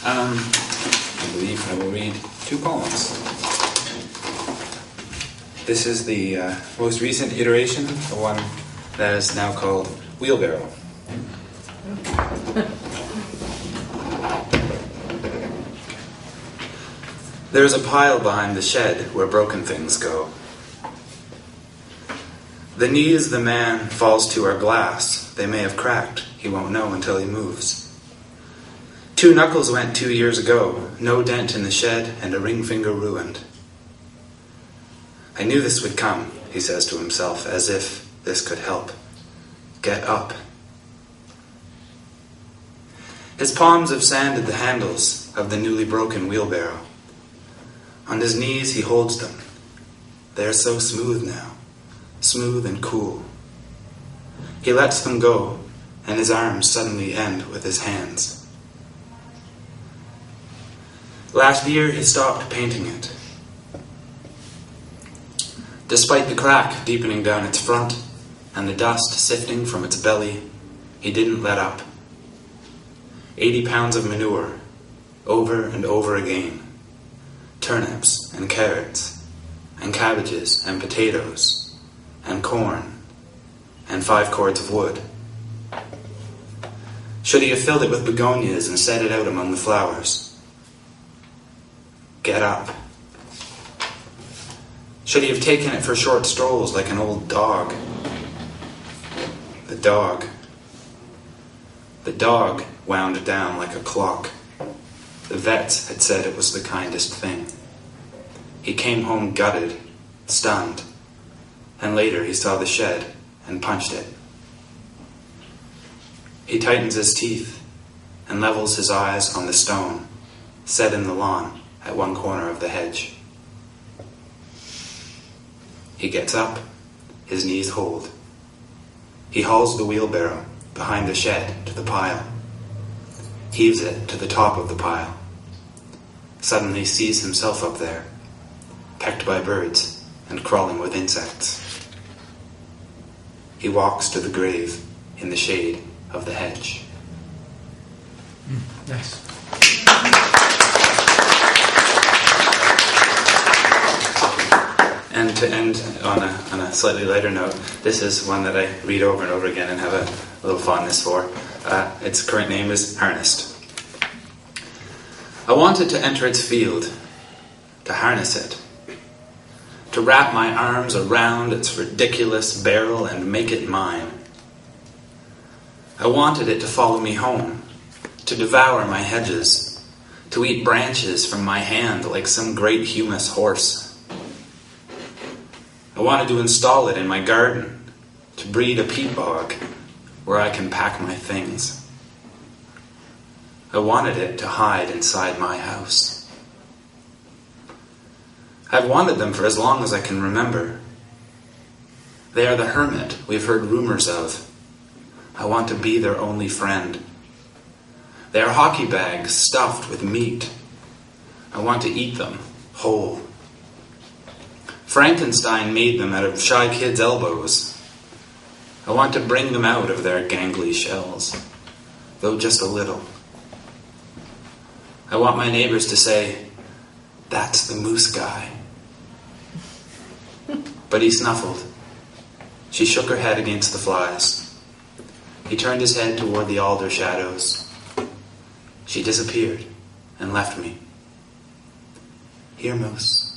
I believe I will read 2 poems. This is the most recent iteration, the one that is now called Wheelbarrow. There is a pile behind the shed where broken things go. The knees the man falls to are glass. They may have cracked. He won't know until he moves. 2 knuckles went 2 years ago. No dent in the shed and a ring finger ruined. I knew this would come, he says to himself, as if this could help. Get up. His palms have sanded the handles of the newly broken wheelbarrow. On his knees he holds them. They are so smooth now, smooth and cool. He lets them go, and his arms suddenly end with his hands. Last year he stopped painting it. Despite the crack deepening down its front and the dust sifting from its belly, he didn't let up. 80 pounds of manure, over and over again. Turnips and carrots and cabbages and potatoes and corn and 5 cords of wood. Should he have filled it with begonias and set it out among the flowers? Get up. Should he have taken it for short strolls like an old dog? The dog. The dog wound down like a clock. The vets had said it was the kindest thing. He came home gutted, stunned, and later he saw the shed and punched it. He tightens his teeth and levels his eyes on the stone set in the lawn at one corner of the hedge. He gets up, his knees hold. He hauls the wheelbarrow behind the shed to the pile, heaves it to the top of the pile, suddenly sees himself up there, pecked by birds and crawling with insects. He walks to the grave in the shade of the hedge. Nice. And to end on a slightly lighter note, this is one that I read over and over again and have a little fondness for. Its current name is Harnessed. I wanted to enter its field, to harness it, to wrap my arms around its ridiculous barrel and make it mine. I wanted it to follow me home, to devour my hedges, to eat branches from my hand like some great humus horse. I wanted to install it in my garden, to breed a peat bog where I can pack my things. I wanted it to hide inside my house. I've wanted them for as long as I can remember. They are the hermit we've heard rumors of. I want to be their only friend. They are hockey bags stuffed with meat. I want to eat them whole. Frankenstein made them out of shy kids' elbows. I want to bring them out of their gangly shells, though just a little. I want my neighbors to say, "That's the moose guy." But he snuffled. She shook her head against the flies. He turned his head toward the alder shadows. She disappeared and left me. Here, moose.